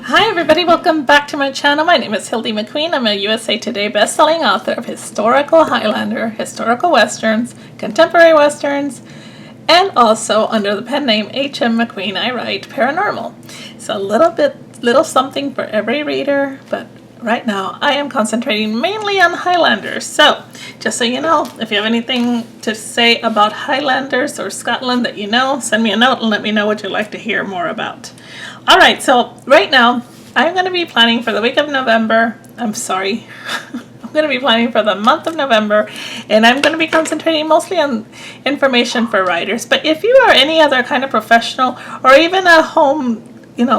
Hi everybody, welcome back to my channel. My name is Hildy McQueen. I'm a USA Today best-selling author of historical Highlander, historical westerns, contemporary westerns, and also under the pen name H.M. McQueen I write paranormal. So a little something for every reader, but right now I am concentrating mainly on Highlanders. So just so you know, if you have anything to say about Highlanders or Scotland that you know, send me a note and let me know what you'd like to hear more about. Alright, so right now I'm going to be planning for the week of November. I'm sorry. I'm going to be planning for the month of November, and I'm going to be concentrating mostly on information for writers. But if you are any other kind of professional or even a home,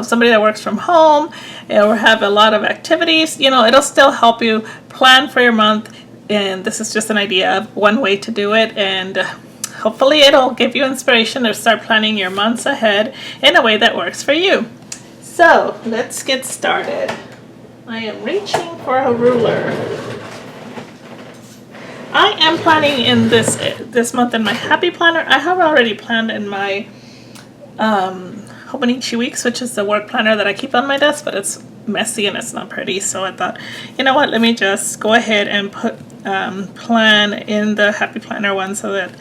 somebody that works from home or have a lot of activities, it'll still help you plan for your month. And this is just an idea of one way to do it, and hopefully it'll give you inspiration to start planning your months ahead in a way that works for you. So let's get started. I am reaching for a ruler. I am planning in this month in my happy planner. I have already planned in my Hobonichi Weeks, which is the work planner that I keep on my desk, but it's messy and it's not pretty. So I thought, you know what, let me just go ahead and put plan in the happy planner one so that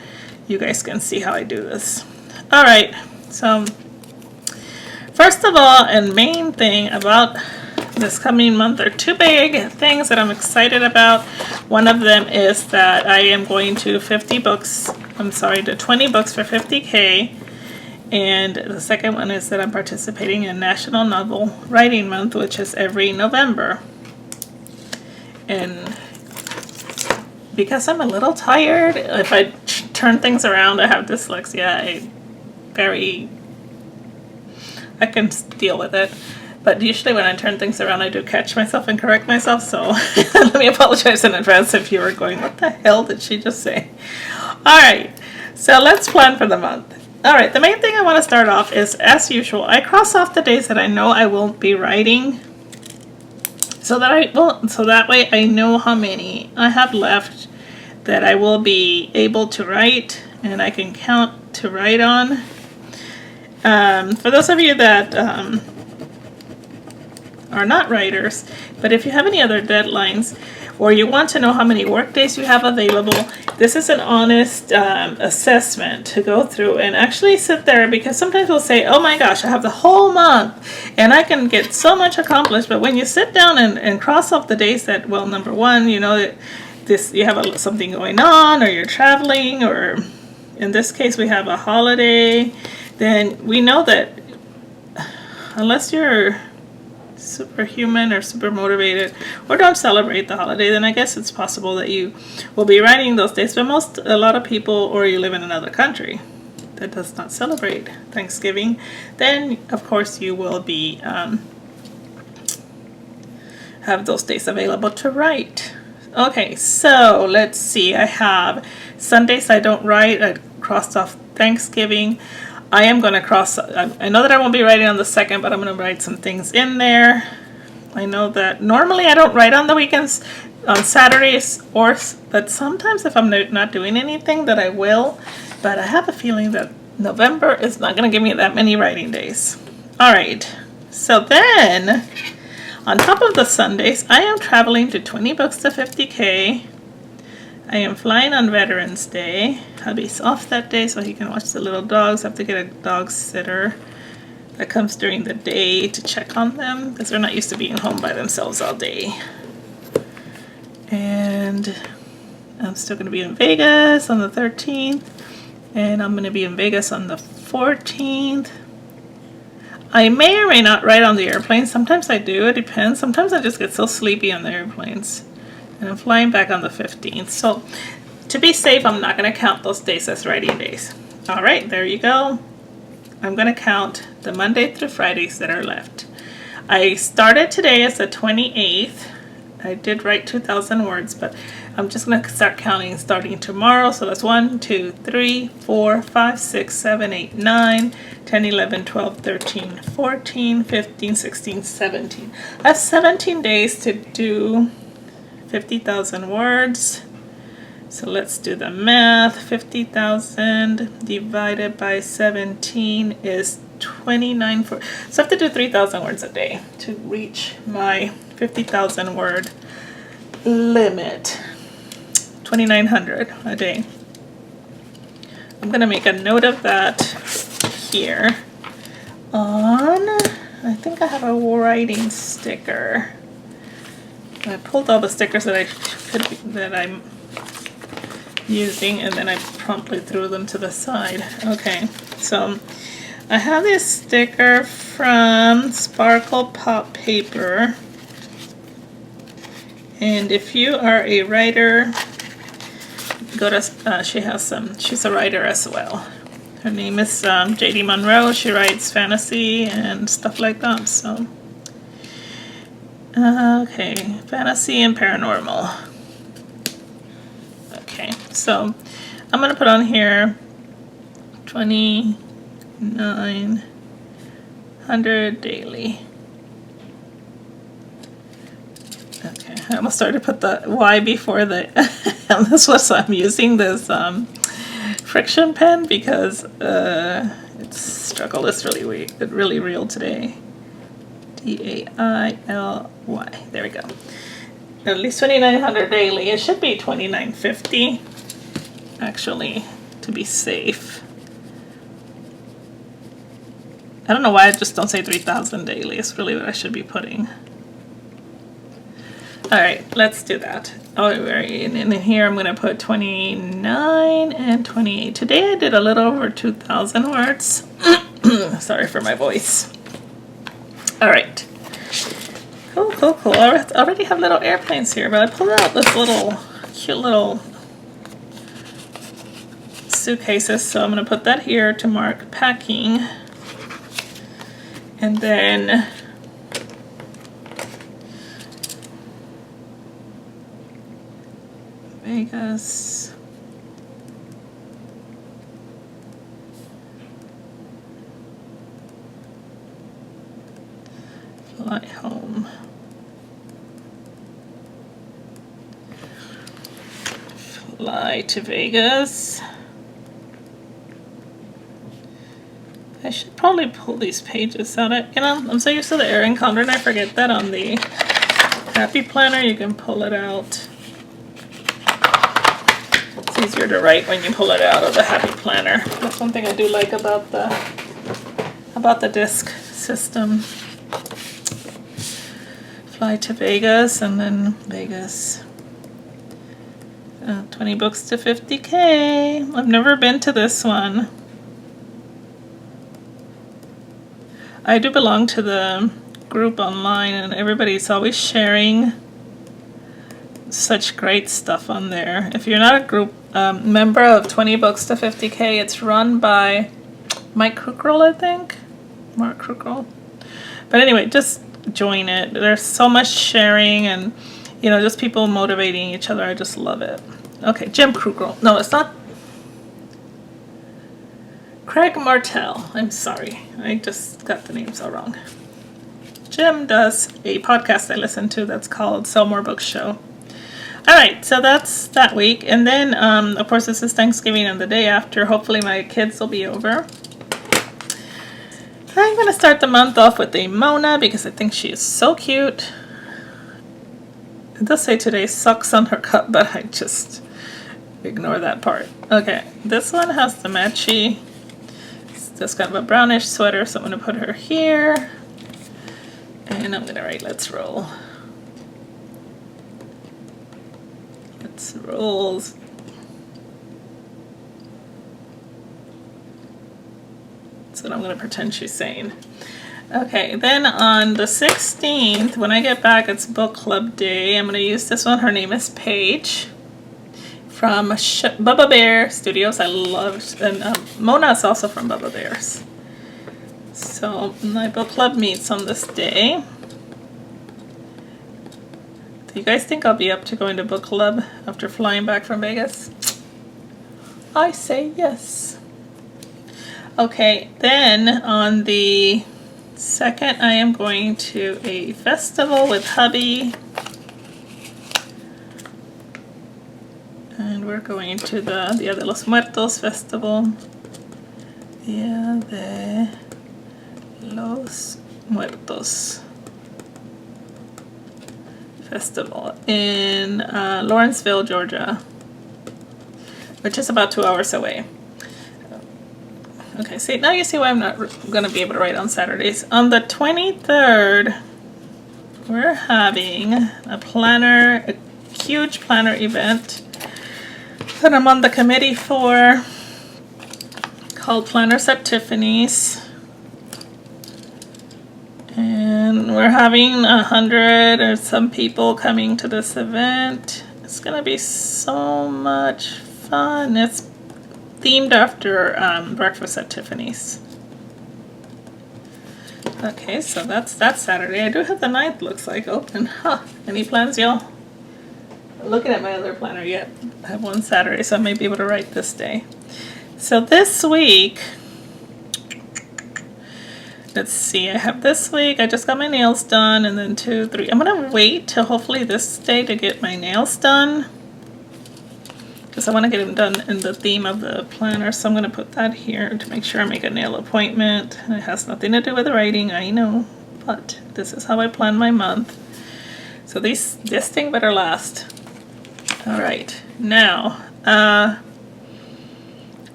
you guys can see how I do this. All right, so first of all, and main thing about this coming month are two big things that I'm excited about. One of them is that I am going to 20 books for 50K. And the second one is that I'm participating in National Novel Writing Month, which is every November. And because I'm a little tired, if I turn things around, I have dyslexia, I can deal with it. But usually when I turn things around, I do catch myself and correct myself. So let me apologize in advance if you were going, what the hell did she just say? All right, so let's plan for the month. All right, the main thing I want to start off is, as usual, I cross off the days that I know I won't be writing, so that way I know how many I have left that I will be able to write, and I can count to write on. For those of you that are not writers, but if you have any other deadlines or you want to know how many work days you have available, this is an honest assessment to go through and actually sit there, because sometimes we'll say, oh my gosh, I have the whole month and I can get so much accomplished. But when you sit down and cross off the days that, well, number one, you have something going on, or you're traveling, or in this case we have a holiday, then we know that unless you're superhuman or super motivated or don't celebrate the holiday, then I guess it's possible that you will be writing those days. But a lot of people, or you live in another country that does not celebrate Thanksgiving, then of course you will be have those days available to write. Okay, so let's see. I have Sundays I don't write. I crossed off Thanksgiving. I am going to I know that I won't be writing on the 2nd, but I'm going to write some things in there. I know that normally I don't write on the weekends, on Saturdays, but sometimes if I'm not doing anything that I will. But I have a feeling that November is not going to give me that many writing days. All right, so then on top of the Sundays, I am traveling to 20 books to 50K. I am flying on Veterans Day. Hubby's off that day so he can watch the little dogs. I have to get a dog sitter that comes during the day to check on them, because they're not used to being home by themselves all day. And I'm still going to be in Vegas on the 13th. And I'm going to be in Vegas on the 14th. I may or may not write on the airplane. Sometimes I do. It depends. Sometimes I just get so sleepy on the airplanes. And I'm flying back on the 15th. So to be safe, I'm not going to count those days as writing days. All right, there you go. I'm going to count the Monday through Fridays that are left. I started today as the 28th. I did write 2,000 words, but I'm just going to start counting starting tomorrow. So that's 1, 2, 3, 4, 5, 6, 7, 8, 9, 10, 11, 12, 13, 14, 15, 16, 17. I have 17 days to do 50,000 words. So let's do the math. 50,000 divided by 17 is 29 for, so I have to do 3,000 words a day to reach my 50,000 word limit. 2,900 a day. I'm gonna make a note of that here on, I think I have a writing sticker. I pulled all the stickers that I'm using, and then I promptly threw them to the side. Okay, so I have this sticker from Sparkle Pop Paper, and if you are a writer, go to she's a writer as well. Her name is JD Monroe. She writes fantasy and stuff like that. So okay, fantasy and paranormal. Okay, so I'm gonna put on here 2,900 daily. Okay, I almost started to put the Y before the this was, I'm using this friction pen because its struggle is really real today. DAILY. There we go. At least 2,900 daily. It should be 2,950 actually, to be safe. I don't know why I just don't say 3,000 daily. It's really what I should be putting. All right, let's do that. Oh, in here I'm gonna put 29 and 28. Today I did a little over 2,000 words. Sorry for my voice. All right. Cool, cool, cool. I already have little airplanes here, but I pulled out this cute little suitcases, so I'm gonna put that here to mark packing. And then Vegas. Fly home. Fly to Vegas. I should probably pull these pages out. I'm so used to the Erin Condren, and I forget that on the Happy Planner you can pull it out. It's easier to write when you pull it out of the Happy Planner. That's one thing I do like about the disc system. Fly to Vegas, and then Vegas. 20 books to 50K. I've never been to this one. I do belong to the group online, and everybody's always sharing such great stuff on there. If you're not a group member of 20 books to 50K, it's run by Mike Krugerl, I think. Mark Krugerl. But anyway, just join it. There's so much sharing and, you know, just people motivating each other. I just love it. Okay, Jim Krugerl. No, it's not. Craig Martell. I'm sorry. I just got the names all wrong. Jim does a podcast I listen to that's called Sell More Books Show. All right, so that's that week. And then, of course, this is Thanksgiving, and the day after, hopefully my kids will be over. I'm going to start the month off with a Mona because I think she is so cute. It does say today sucks on her cup, but I just ignore that part. Okay, this one has the matchy. It's just kind of a brownish sweater, so I'm going to put her here. And I'm going to write, let's roll. Let's roll. That's what I'm going to pretend she's saying. Okay, then on the 16th, when I get back, it's book club day. I'm going to use this one. Her name is Paige from Bubba Bear Studios. I love, and Mona is also from Bubba Bears. So my book club meets on this day. Do you guys think I'll be up to going to book club after flying back from Vegas? I say yes. Okay, then on the 2nd, I am going to a festival with hubby. And we're going to the Dia de los Muertos festival. Dia de Los Muertos Festival in Lawrenceville, Georgia, which is about 2 hours away. Okay, see, now you see why I'm not going to be able to write on Saturdays. On the 23rd, we're having a huge planner event that I'm on the committee for, called Planners at Tiffany's. And we're having 100 or some people coming to this event. It's gonna be so much fun. It's themed after Breakfast at Tiffany's. Okay, so that's Saturday. I do have the 9th, looks like, open. Huh, any plans, y'all? Looking at my other planner yet. I have one Saturday, so I may be able to write this day. So this week, let's see, I have this week, I just got my nails done, and then 2, 3. I'm gonna wait till hopefully this day to get my nails done, because I want to get them done in the theme of the planner. So I'm going to put that here to make sure I make a nail appointment. And it has nothing to do with writing, I know, but this is how I plan my month. So this thing better last. All right, now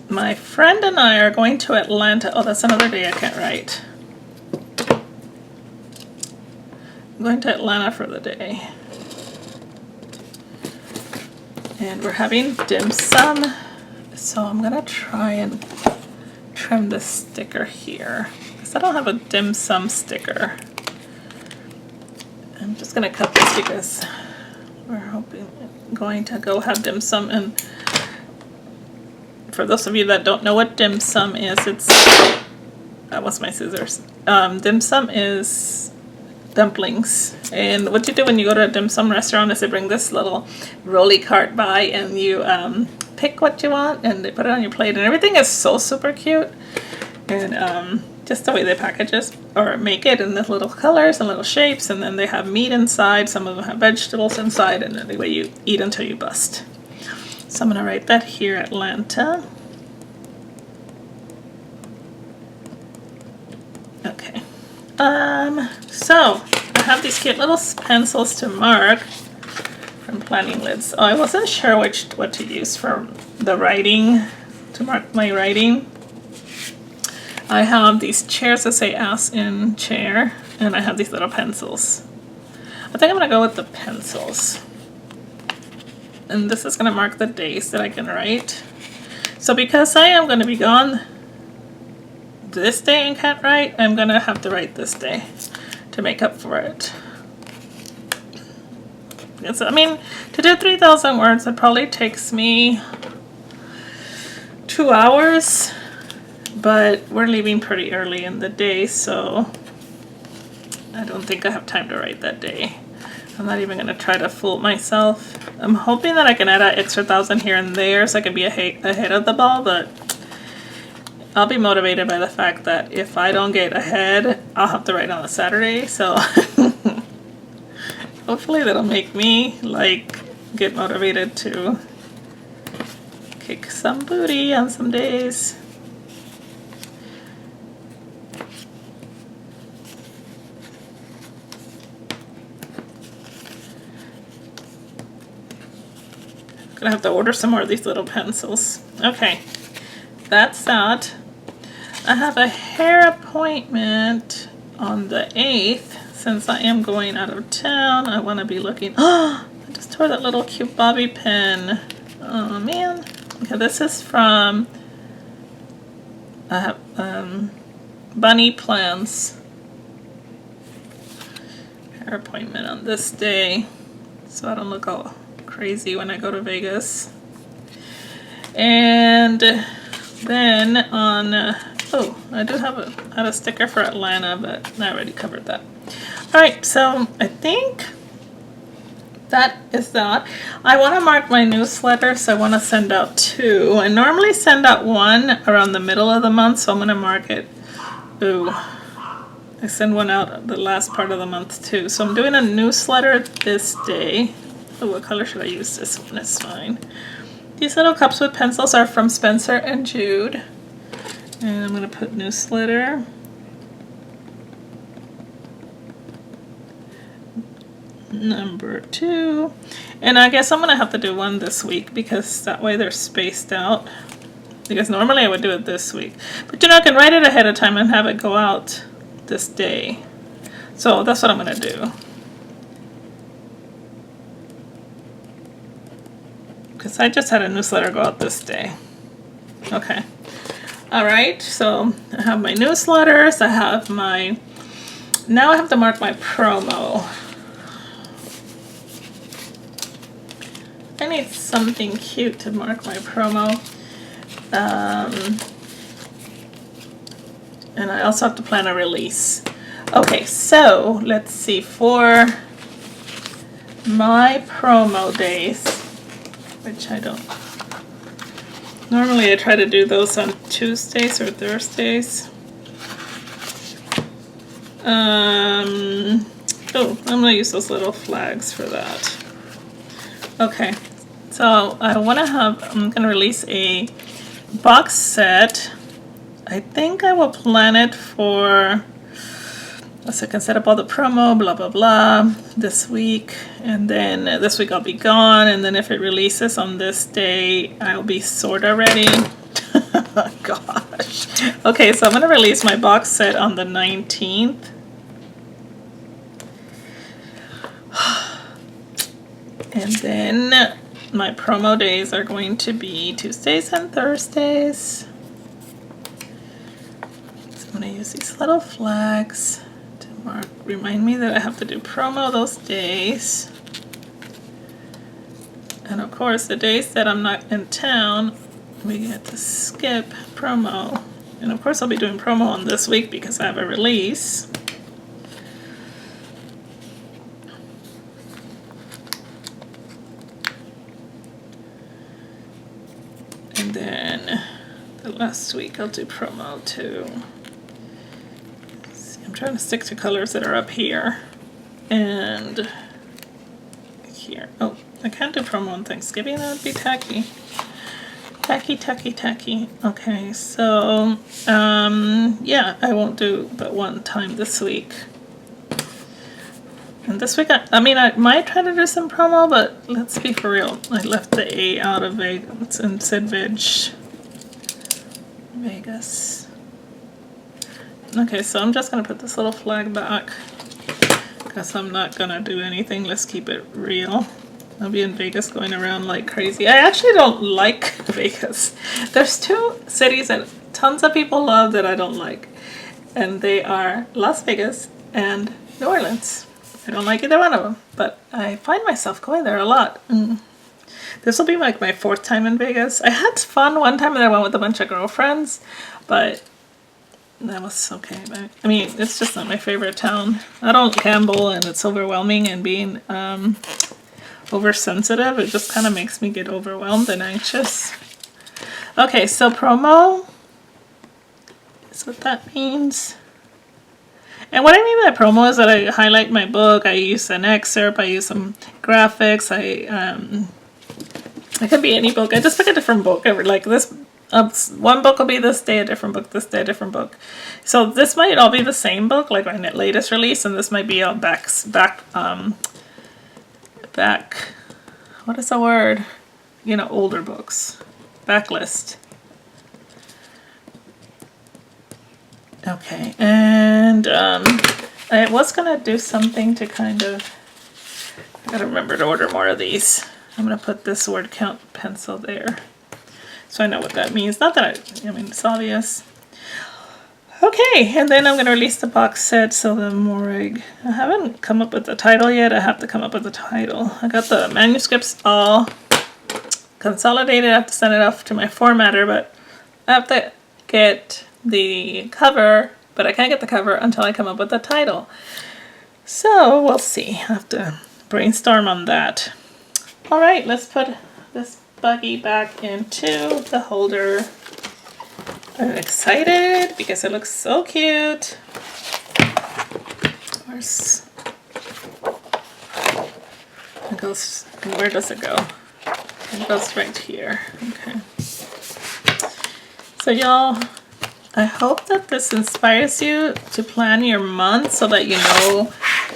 my friend and I are going to Atlanta. Oh, that's another day I can't write. I'm going to Atlanta for the day. And we're having dim sum, so I'm gonna try and trim this sticker here, because I don't have a dim sum sticker. I'm just gonna cut this because we're going to go have dim sum. And for those of you that don't know what dim sum is, it's what's my scissors? Dim sum is dumplings, and what you do when you go to a dim sum restaurant is they bring this little rolly cart by, and you pick what you want and they put it on your plate, and everything is so super cute. And just the way they package it or make it in the little colors and little shapes, and then they have meat inside, some of them have vegetables inside, and the way you eat until you bust. So I'm gonna write that here, Atlanta. Okay. So I have these cute little pencils to mark from Planning Lids. Oh, I wasn't sure what to use for the writing, to mark my writing. I have these chairs that say ass in chair, and I have these little pencils. I think I'm gonna go with the pencils. And this is gonna mark the days that I can write. So because I am gonna be gone this day and can't write, I'm gonna have to write this day to make up for it. Yes, I mean, to do 3,000 words, it probably takes me 2 hours, but we're leaving pretty early in the day, so I don't think I have time to write that day. I'm not even gonna try to fool myself. I'm hoping that I can add an extra 1,000 here and there so I can be ahead of the ball, but I'll be motivated by the fact that if I don't get ahead, I'll have to write on a Saturday, so hopefully that'll make me get motivated to kick some booty on some days. I'm gonna have to order some more of these little pencils. Okay, that's that. I have a hair appointment on the 8th. Since I am going out of town, I want to be looking. Oh, I just tore that little cute bobby pin. Oh man. Okay, this is from Bunny Plans. Hair appointment on this day, so I don't look all crazy when I go to Vegas. And then on oh, I do have a sticker for Atlanta, but I already covered that. All right, so I think that is that. I want to mark my newsletter, so I want to send out 2. I normally send out 1 around the middle of the month, so I'm going to mark it. Ooh, I send one out the last part of the month too. So I'm doing a newsletter this day. Oh, what color should I use? This one is fine. These little cups with pencils are from Spencer and Jude. And I'm going to put newsletter. Number 2. And I guess I'm going to have to do one this week because that way they're spaced out. Because normally I would do it this week. But you know, I can write it ahead of time and have it go out this day. So that's what I'm going to do. Because I just had a newsletter go out this day. Okay. Alright, so I have my newsletters. I have my... Now I have to mark my promo. I need something cute to mark my promo. And I also have to plan a release. Okay, so let's see. For my promo days, which I don't... Normally I try to do those on Tuesdays or Thursdays. Oh, I'm going to use those little flags for that. Okay, so I'm going to release a box set. I think I will plan it for, so I can set up all the promo, blah, blah, blah, this week. And then this week I'll be gone. And then if it releases on this day, I'll be sort of ready. Oh, gosh. Okay, so I'm going to release my box set on the 19th. And then my promo days are going to be Tuesdays and Thursdays. So I'm going to use these little flags to remind me that I have to do promo those days. And of course, the days that I'm not in town, we get to skip promo. And of course, I'll be doing promo on this week because I have a release. And then the last week I'll do promo too. See, I'm trying to stick to colors that are up here and here. Oh, I can't do promo on Thanksgiving. That would be tacky. Tacky, tacky, tacky. Okay, so yeah, I won't do but one time this week. And this week, I might try to do some promo, but let's be for real. I left the A out of Vegas and said Vegas. Okay, so I'm just going to put this little flag back because I'm not going to do anything. Let's keep it real. I'll be in Vegas going around like crazy. I actually don't like Vegas. There's 2 cities that tons of people love that I don't like. And they are Las Vegas and New Orleans. I don't like either one of them, but I find myself going there a lot. This will be like my 4th time in Vegas. I had fun one time and I went with a bunch of girlfriends, but that was okay. But, I mean, it's just not my favorite town. I don't gamble and it's overwhelming, and being oversensitive, it just kind of makes me get overwhelmed and anxious. Okay, so promo is what that means. And what I mean by promo is that I highlight my book, I use an excerpt, I use some graphics, it could be any book. I just pick a different book. Like this, one book will be this day, a different book, this day, a different book. So this might all be the same book, like my latest release, and this might be a back, what is the word? You know, older books. Backlist. Okay, and I was going to do something to kind of, I gotta remember to order more of these. I'm going to put this word count pencil there, so I know what that means. Not that I mean, it's obvious. Okay, and then I'm going to release the box set, so the Morrig. I haven't come up with the title yet. I have to come up with the title. I got the manuscripts all consolidated. I have to send it off to my formatter, but I have to get the cover, but I can't get the cover until I come up with the title. So we'll see. I have to brainstorm on that. All right, let's put this buggy back into the holder. I'm excited because it looks so cute. Of course, it goes, where does it go? It goes right here. Okay. So y'all, I hope that this inspires you to plan your month so that you know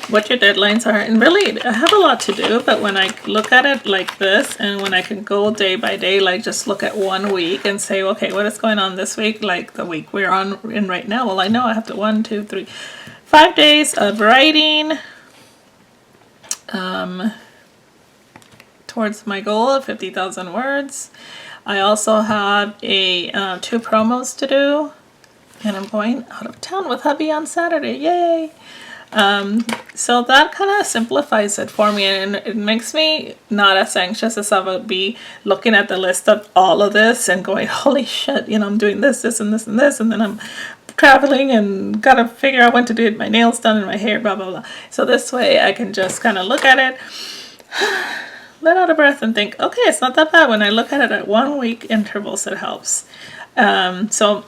what your deadlines are. And really, I have a lot to do, but when I look at it like this, and when I can go day by day, like just look at 1 week and say, okay, what is going on this week? Like the week we're in right now. Well, I know I have to 1, 2, 3, 5 days of writing towards my goal of 50,000 words. I also have a 2 promos to do. And I'm going out of town with hubby on Saturday. Yay! So that kind of simplifies it for me, and it makes me not as anxious as I would be looking at the list of all of this and going, holy shit, you know, I'm doing this, this, and this, and this, and then I'm traveling and gotta figure out when to do my nails done and my hair, blah, blah, blah. So this way I can just kind of look at it, let out a breath and think, okay, it's not that bad. When I look at it at 1 week intervals, it helps. So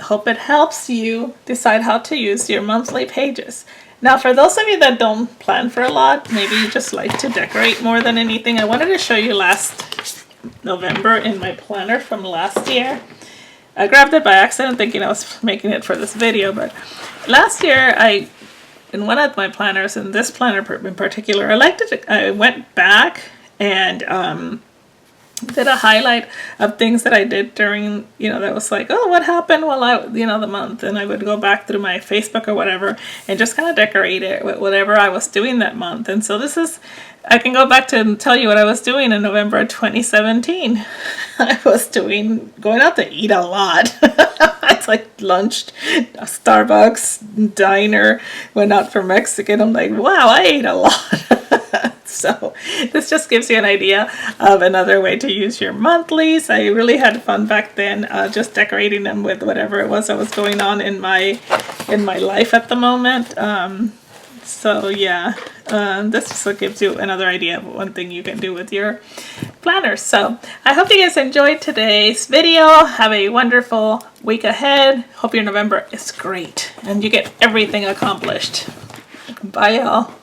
hope it helps you decide how to use your monthly pages. Now, for those of you that don't plan for a lot, maybe you just like to decorate more than anything, I wanted to show you last November in my planner from last year. I grabbed it by accident thinking I was making it for this video, but last year in one of my planners, in this planner in particular, I went back and did a highlight of things that I did during, you know, that was like, oh, what happened while the month, and I would go back through my Facebook or whatever and just kind of decorate it with whatever I was doing that month. And so I can go back to and tell you what I was doing in November of 2017. I was going out to eat a lot. It's like lunched, Starbucks, diner, went out for Mexican. I'm like, wow, I ate a lot. So this just gives you an idea of another way to use your monthlies. I really had fun back then, just decorating them with whatever it was that was going on in my life at the moment. So yeah, this just gives you another idea of one thing you can do with your planners. So I hope you guys enjoyed today's video. Have a wonderful week ahead. Hope your November is great and you get everything accomplished. Bye, y'all.